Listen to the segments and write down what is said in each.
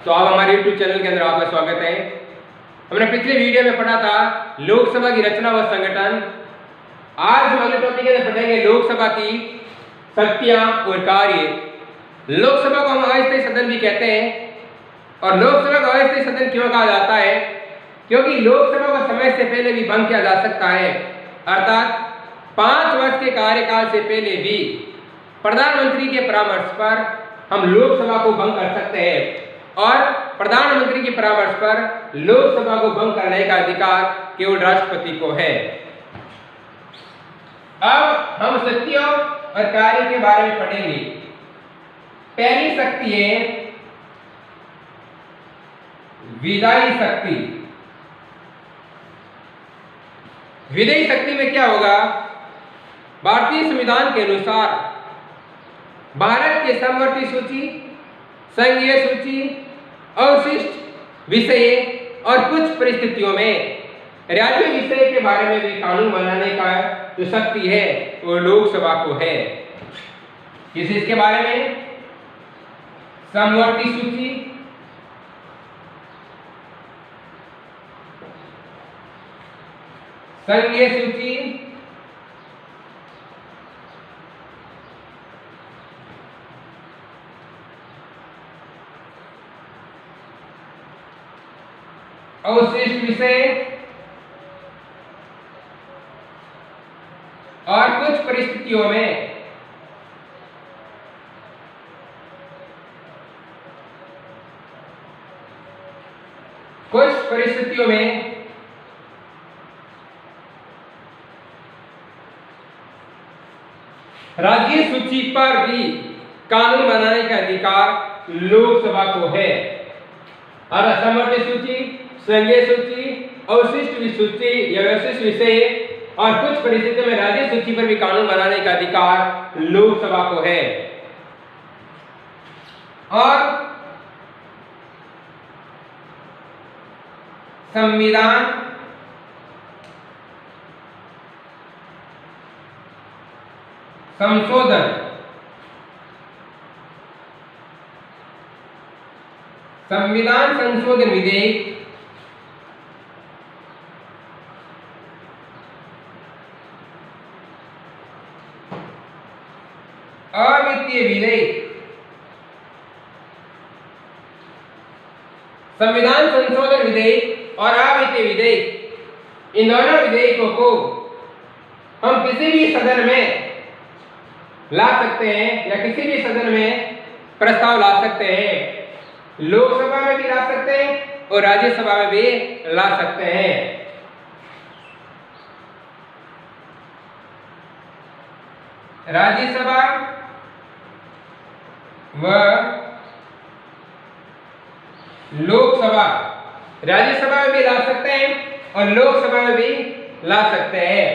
तो आप हमारे YouTube चैनल के अंदर आपका स्वागत है। हमने पिछले वीडियो में पढ़ा था लोकसभा की रचना व संगठन। आज हम अगले टॉपिक के अंदर पढ़ेंगे लोकसभा की शक्तियां और कार्य। लोकसभा को हम अस्थायी सदन भी कहते हैं। और लोकसभा को अस्थायी सदन क्यों कहा जाता है? क्योंकि लोकसभा को समय से पहले भी भंग किया जा सकता है, अर्थात 5 वर्ष के कार्यकाल से पहले भी प्रधानमंत्री के परामर्श पर हम लोकसभा को भंग कर सकते हैं और प्रधानमंत्री के परामर्श पर लोकसभा को भंग करने का अधिकार केवल राष्ट्रपति को है। अब हम शक्तियों और कार्य के बारे में पढ़ेंगे। पहली शक्ति है विधायी शक्ति। विधायी शक्ति में क्या होगा? भारतीय संविधान के अनुसार भारत के समवर्ती सूची, संघीय सूची, अवशिष्ट विषय और कुछ परिस्थितियों में राज्य विषय के बारे में भी कानून बनाने का जो शक्ति है वो लोकसभा को है। किस इसके बारे में? समवर्ती सूची, संघीय सूची, अवशिष्ट विषय और कुछ परिस्थितियों में राज्य सूची पर भी कानून बनाने का अधिकार लोकसभा को है। और समवर्ती सूची, संघीय सूची, अवशिष्ट सूची या अवशिष्ट विषय और कुछ परिस्थितियों में राज्य सूची पर भी कानून बनाने का अधिकार लोकसभा को है। और संविधान संशोधन, संविधान संशोधन विधेयक अवित्तीय विधेयक, संविधान संशोधन विधेयक और अवित्तीय विधेयक, इन दोनों विधेयकों को हम किसी भी सदन में ला सकते हैं या किसी भी सदन में प्रस्ताव ला सकते हैं। लोकसभा में भी ला सकते हैं और राज्यसभा में भी ला सकते हैं। राज्यसभा व लोकसभा, राज्यसभा में भी ला सकते हैं और लोकसभा में भी ला सकते हैं।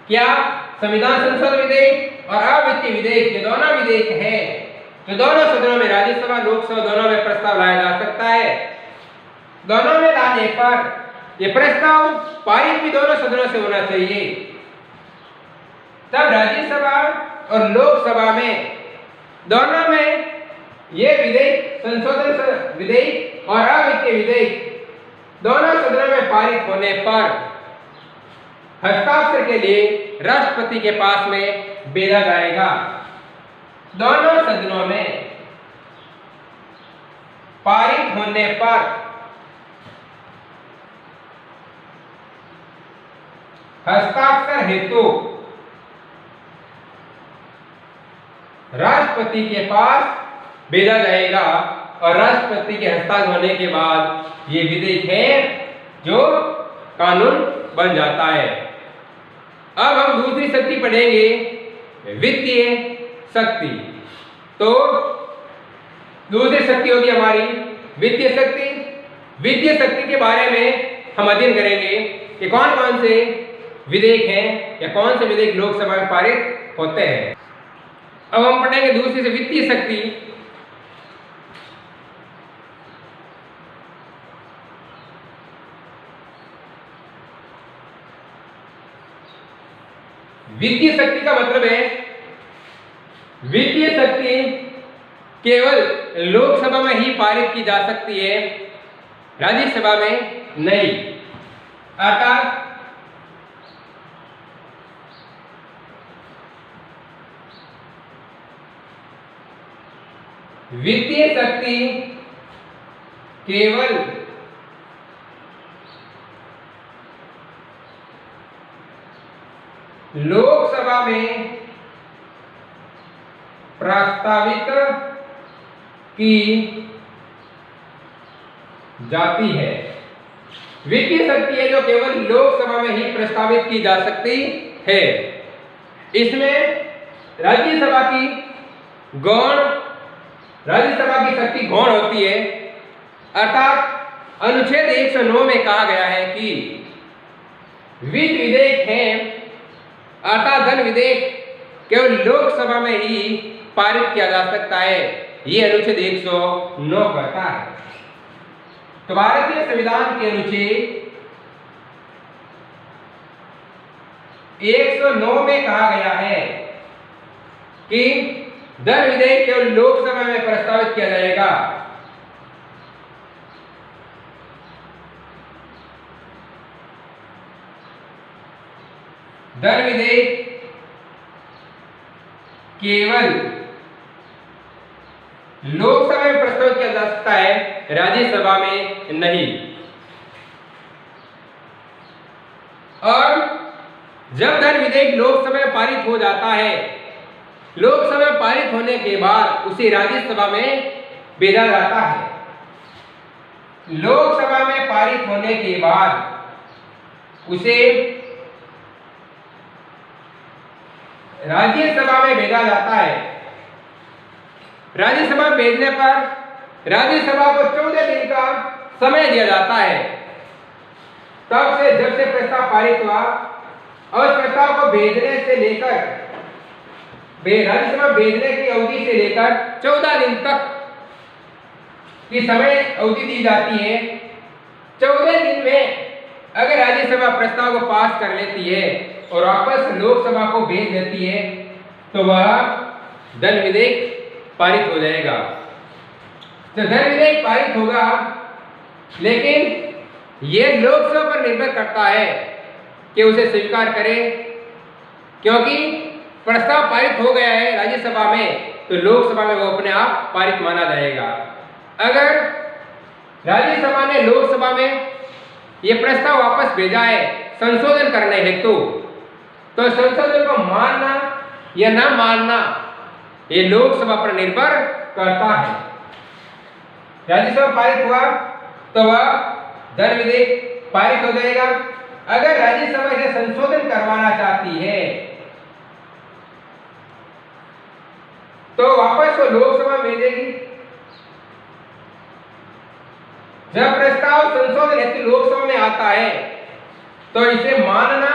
क्या? संविधान संशोधन विधेयक और अवित्तीय विधेयक, ये दोनों विधेयक हैं जो दोनों सदनों में, राज्यसभा लोकसभा दोनों में प्रस्ताव लाया जा सकता है। दोनों में लाने पर ये प्रस्ताव पारित भी दोनों सदनों से होना चाहिए। तब राज्यसभा और लोकसभा में दोनों में ये विधेयक, संशोधन विधेयक और अवित्तीय विधेयक दोनों सदनों में पारित होने पर हस्ताक्षर के लिए राष्ट्रपति के पास में भेजा जाएगा। दोनों सदनों में पारित होने पर हस्ताक्षर हेतु राष्ट्रपति के पास भेजा जाएगा और राष्ट्रपति के हस्ताक्षर होने के बाद ये विधेयक है जो कानून बन जाता है। अब हम दूसरी शक्ति पढ़ेंगे, वित्तीय शक्ति। तो दूसरी शक्ति होगी हमारी वित्तीय शक्ति। वित्तीय शक्ति के बारे में हम अध्ययन करेंगे कि कौन कौन से विधेयक हैं या कौन से विधेयक लोकसभा में पारित होते हैं। अब हम पढ़ेंगे दूसरी से वित्तीय शक्ति। वित्तीय शक्ति का मतलब है वित्तीय शक्ति केवल लोकसभा में ही पारित की जा सकती है, राज्यसभा में नहीं। अर्थात वित्तीय शक्ति केवल लोकसभा में प्रस्तावित की जाती है। वित्तीय शक्ति है जो केवल लोकसभा में ही प्रस्तावित की जा सकती है। इसमें राज्यसभा की शक्ति गौण होती है। अर्थात अनुच्छेद 109 में कहा गया है कि वित्त विधेयक है, अर्थात धन विधेयक केवल लोकसभा में ही पारित किया जा सकता है, ये अनुच्छेद 109 कहता है। तो भारतीय संविधान के अनुच्छेद 109 में कहा गया है कि धन विधेयक केवल लोकसभा में प्रस्तावित किया जाएगा। धन विधेयक केवल लोकसभा में प्रस्तावित किया जा सकता है, राज्यसभा में नहीं। और जब धन विधेयक लोकसभा में पारित हो जाता है, लोकसभा में पारित होने के बाद उसे राज्यसभा में भेजा जाता है। लोकसभा में पारित होने के बाद उसे राज्यसभा में भेजा जाता है। राज्यसभा में भेजने पर राज्यसभा को 14 दिन का समय दिया जाता है। तब से जब से प्रस्ताव पारित हुआ और उस प्रस्ताव को भेजने से लेकर राज्यसभा भेजने की अवधि से लेकर 14 दिन तक की समय अवधि दी जाती है। 14 दिन में अगर राज्यसभा प्रस्ताव को पास कर लेती है और वापस लोकसभा को भेज देती है तो वह धन विधेयक पारित हो जाएगा। तो धन विधेयक पारित होगा, लेकिन यह लोकसभा पर निर्भर करता है कि उसे स्वीकार करे, क्योंकि प्रस्ताव पारित हो गया है राज्यसभा में तो लोकसभा में वो अपने आप पारित माना जाएगा। अगर राज्यसभा ने लोकसभा में यह प्रस्ताव वापस भेजा है संशोधन करने हेतु, तो संशोधन को मानना या ना मानना ये लोकसभा पर निर्भर करता है। राज्यसभा पारित हुआ तो वह धन विधेयक पारित हो जाएगा। अगर राज्यसभा इसे संशोधन करवाना चाहती है तो वापस वो लोकसभा भेजेगी। जब प्रस्ताव संशोधन हेतु लोकसभा में आता है तो इसे मानना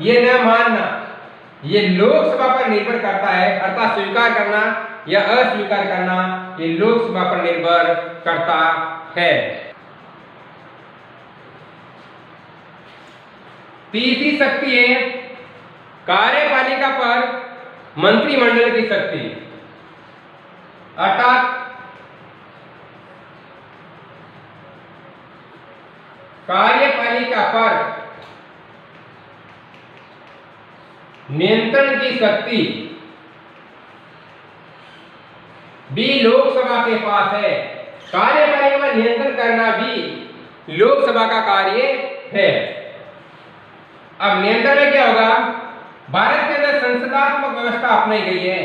ये न मानना ये लोकसभा पर निर्भर करता है, अर्थात स्वीकार करना या अस्वीकार करना ये लोकसभा पर निर्भर करता है। तीसरी शक्ति है कार्यपालिका पर मंत्रिमंडल की शक्ति, अर्थात कार्यपालिका पर नियंत्रण की शक्ति भी लोकसभा के पास है। कार्यपालिका पर नियंत्रण करना भी लोकसभा का कार्य है। अब नियंत्रण में क्या होगा? भारत के अंदर संसदात्मक व्यवस्था अपनाई गई है।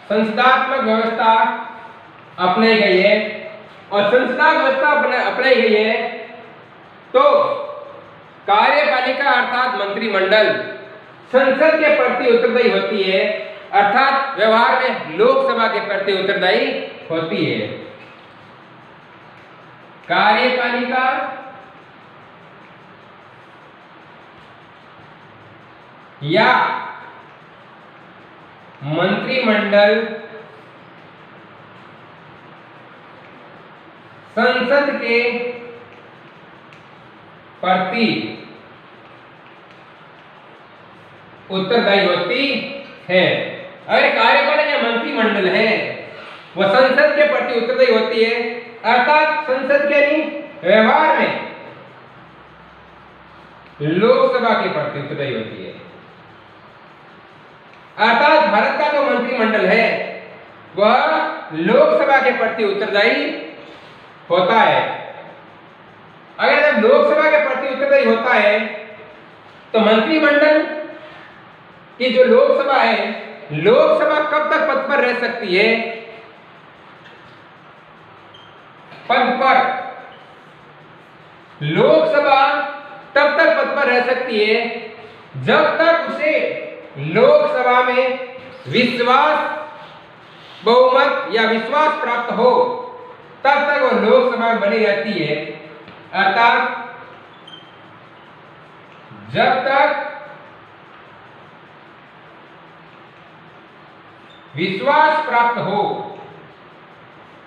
संसदात्मक व्यवस्था अपनाई गई है और संसदात्मक व्यवस्था अपनाई गई है तो कार्यपालिका अर्थात मंत्रिमंडल संसद के प्रति उत्तरदायी होती है, अर्थात व्यवहार में लोकसभा के प्रति उत्तरदायी होती है। कार्यपालिका या मंत्रिमंडल संसद के प्रति उत्तरदायी होती है। अगर कार्यपालक या मंत्रिमंडल है वह संसद के प्रति उत्तरदायी होती है, अर्थात संसद के नहीं व्यवहार में लोकसभा के प्रति उत्तरदायी होती है। अर्थात भारत का जो मंत्रिमंडल है वह लोकसभा के प्रति उत्तरदायी होता है। अगर जब लोकसभा के प्रति उत्तरदायी होता है तो मंत्रिमंडल की जो लोकसभा है, लोकसभा कब तक पद पर रह सकती है? पद पर लोकसभा तब तक पद पर रह सकती है जब तक उसे लोकसभा में विश्वास बहुमत या विश्वास प्राप्त हो, तब तक वो लोकसभा में बनी रहती है। अर्थात जब तक विश्वास प्राप्त हो,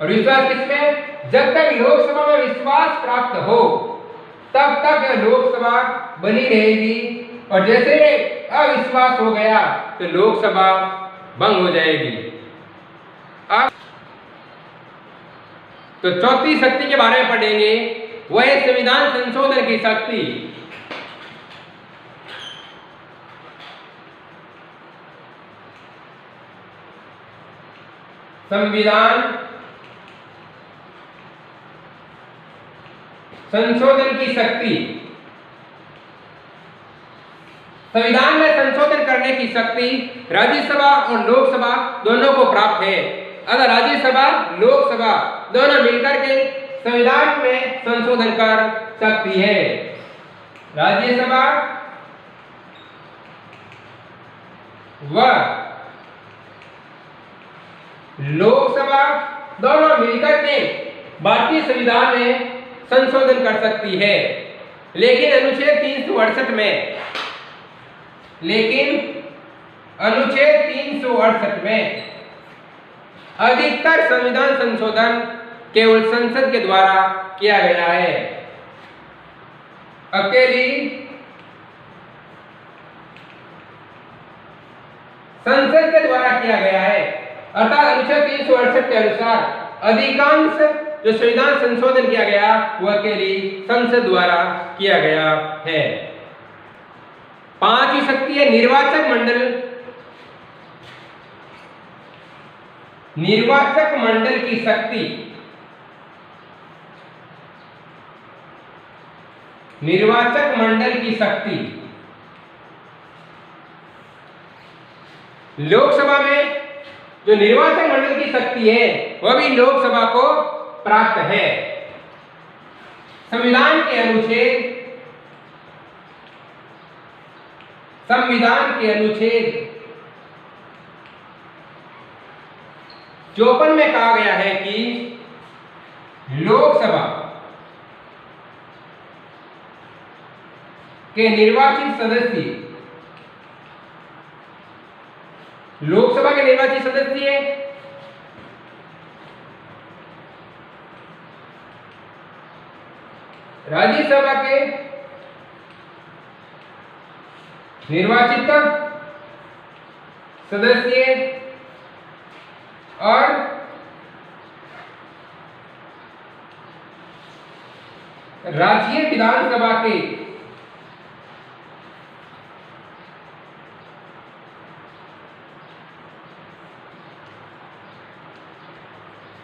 और विश्वास किसमें? जब तक लोकसभा में विश्वास प्राप्त हो तब तक यह लोकसभा बनी रहेगी, और जैसे अविश्वास हो गया तो लोकसभा भंग हो जाएगी। अब तो चौथी शक्ति के बारे में पढ़ेंगे, वह है संविधान संशोधन की शक्ति। संविधान संशोधन की शक्ति। संविधान में संशोधन करने की शक्ति राज्यसभा और लोकसभा दोनों को प्राप्त है। अगर राज्यसभा लोकसभा दोनों मिलकर के संविधान में संशोधन कर सकती है। राज्यसभा व लोकसभा दोनों मिलकर के भारतीय संविधान में संशोधन कर सकती है। लेकिन अनुच्छेद 368 में अधिकतर संविधान संशोधन केवल संसद के द्वारा किया गया है। अकेली संसद के द्वारा किया गया है। अर्थात अनुच्छेद 368 के अनुसार अधिकांश जो संविधान संशोधन किया गया वह अकेली संसद द्वारा किया गया है। पांचवी शक्ति है निर्वाचक मंडल। निर्वाचक मंडल की शक्ति। निर्वाचक मंडल की शक्ति लोकसभा में जो निर्वाचक मंडल की शक्ति है वह भी लोकसभा को प्राप्त है। संविधान के अनुच्छेद 54 में कहा गया है कि लोकसभा के निर्वाचित सदस्य, लोकसभा के निर्वाचित सदस्य राज्यसभा के निर्वाचित सदस्य और राज्य विधानसभा के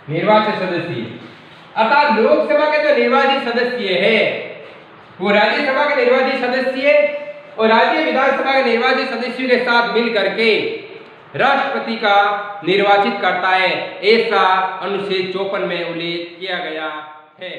निर्वाचित सदस्य। अर्थात लोकसभा के जो निर्वाचित सदस्य है वो राज्यसभा के निर्वाचित सदस्य और राज्य विधानसभा के निर्वाचित सदस्यों के साथ मिल करके राष्ट्रपति का निर्वाचित करता है। ऐसा अनुच्छेद 54 में उल्लेख किया गया है।